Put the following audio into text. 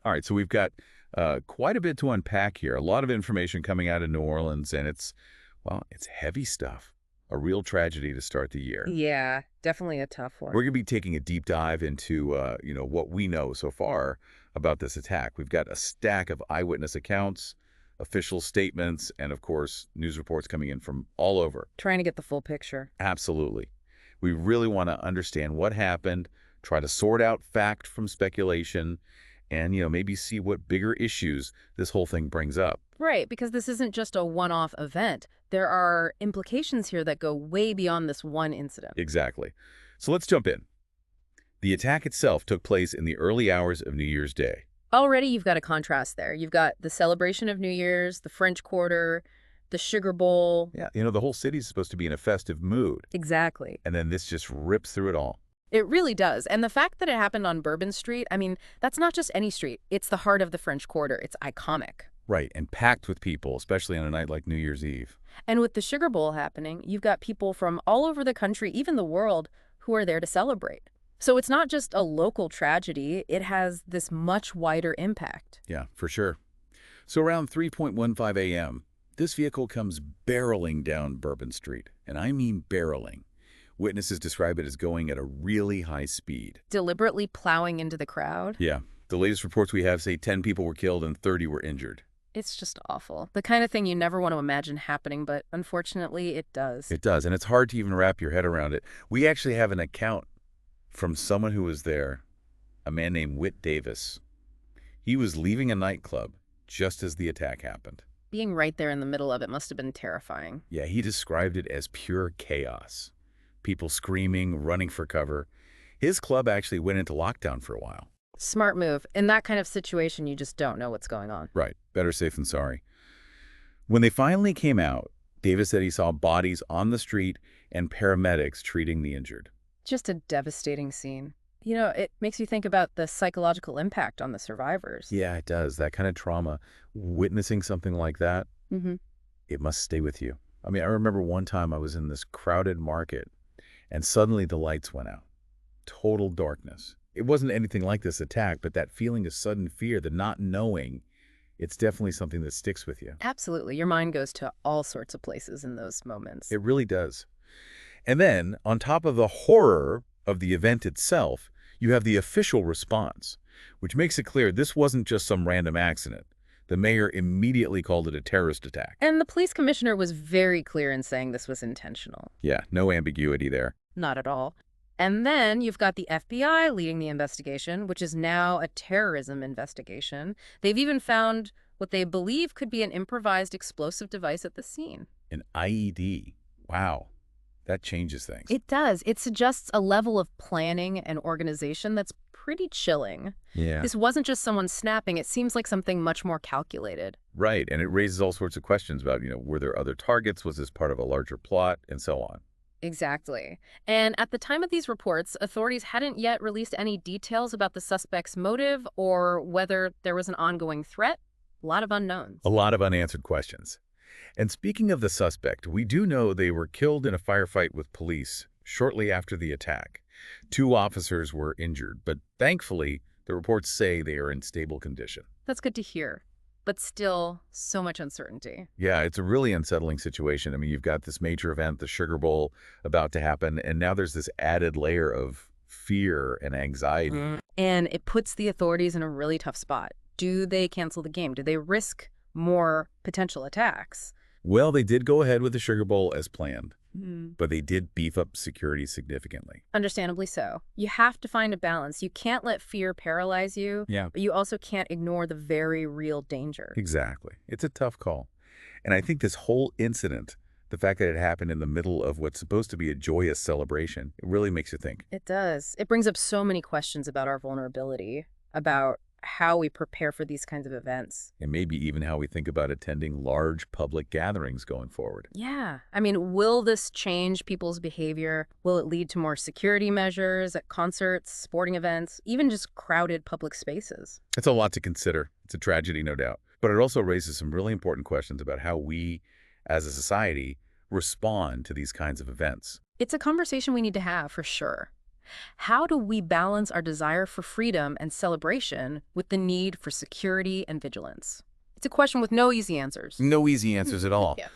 All right, so we've got quite a bit to unpack here. A lot of information coming out of New Orleans, and well, it's heavy stuff. A real tragedy to start the year. Yeah, definitely a tough We're one. going to be taking a deep dive into, what we know so far about this attack. We've got a stack of eyewitness accounts, official statements, and of course, news reports coming in from all over. Trying to get the full picture. Absolutely. We really want to understand what happened, try to sort out fact from speculation, and, maybe see what bigger issues this whole thing brings up. Right, because this isn't just a one-off event. There are implications here that go way beyond this one incident. Exactly. So let's jump in. The attack itself took place in the early hours of New Year's Day. Already you've got a contrast there. You've got the celebration of New Year's, the French Quarter, the Sugar Bowl. Yeah, the whole city's supposed to be in a festive mood, Exactly. and then this just rips through it all. It really does. And the fact that it happened on Bourbon Street, I mean, that's not just any street. It's the heart of the French Quarter. It's iconic. Right, and packed with people, especially on a night like New Year's Eve. And with the Sugar Bowl happening, you've got people from all over the country, even the world, who are there to celebrate. So it's not just a local tragedy, it has this much wider impact. Yeah, for sure. So around 3:15 a.m., this vehicle comes barreling down Bourbon Street, and I mean barreling. Witnesses describe it as going at a really high speed. Deliberately plowing into the crowd. Yeah, the latest reports we have say 10 people were killed and 30 were injured. It's just awful. The kind of thing you never want to imagine happening, but unfortunately it does. It does, and it's hard to even wrap your head around it. We actually have an account from someone who was there, a man named Whit Davis. He was leaving a nightclub just as the attack happened. Being right there in the middle of it must have been terrifying. Yeah, he described it as pure chaos. People screaming, running for cover. His club actually went into lockdown for a while. Smart move. In that kind of situation, you just don't know what's going on. Right, better safe than sorry. When they finally came out, Davis said he saw bodies on the street and paramedics treating the injured. Just a devastating scene. You know, it makes you think about the psychological impact on the survivors. Yeah, it does. That kind of trauma, witnessing something like that, Mm-hmm. it must stay with you. I mean, I remember one time I was in this crowded market and suddenly the lights went out. Total darkness. It wasn't anything like this attack, but that feeling of sudden fear, the not knowing, it's definitely something that sticks with you. Absolutely. Your mind goes to all sorts of places in those moments. It really does. And then, on top of the horror of the event itself, you have the official response, which makes it clear this wasn't just some random accident. The mayor immediately called it a terrorist attack. And the police commissioner was very clear in saying this was intentional. Yeah, no ambiguity there. Not at all. And then you've got the FBI leading the investigation, which is now a terrorism investigation. They've even found what they believe could be an improvised explosive device at the scene. An IED. Wow. That changes things. It does. It suggests a level of planning and organization that's pretty chilling. Yeah. This wasn't just someone snapping. It seems like something much more calculated. Right, and it raises all sorts of questions about, were there other targets? Was this part of a larger plot? And so on. Exactly. And at the time of these reports, authorities hadn't yet released any details about the suspect's motive or whether there was an ongoing threat. A lot of unknowns. A lot of unanswered questions. And speaking of the suspect, we do know they were killed in a firefight with police shortly after the attack. 2 officers were injured, but thankfully, the reports say they are in stable condition. That's good to hear. But still, so much uncertainty. Yeah, it's a really unsettling situation. I mean, you've got this major event, the Sugar Bowl, about to happen, and now there's this added layer of fear and anxiety. And it puts the authorities in a really tough spot. Do they cancel the game? Do they risk more potential attacks? Well, they did go ahead with the Sugar Bowl as planned, but they did beef up security significantly. Understandably so. You have to find a balance. You can't let fear paralyze you, Yeah, but you also can't ignore the very real danger. exactly. It's a tough call. And I think this whole incident, the fact that it happened in the middle of what's supposed to be a joyous celebration, it really makes you think. It does. It brings up so many questions about our vulnerability, about how we prepare for these kinds of events. And maybe even how we think about attending large public gatherings going forward. Yeah. I mean, will this change people's behavior? Will it lead to more security measures at concerts, sporting events, even just crowded public spaces? It's a lot to consider. It's a tragedy, no doubt. But it also raises some really important questions about how we, as a society, respond to these kinds of events. It's a conversation we need to have for sure. How do we balance our desire for freedom and celebration with the need for security and vigilance? It's a question with no easy answers. No easy answers at all. Yeah.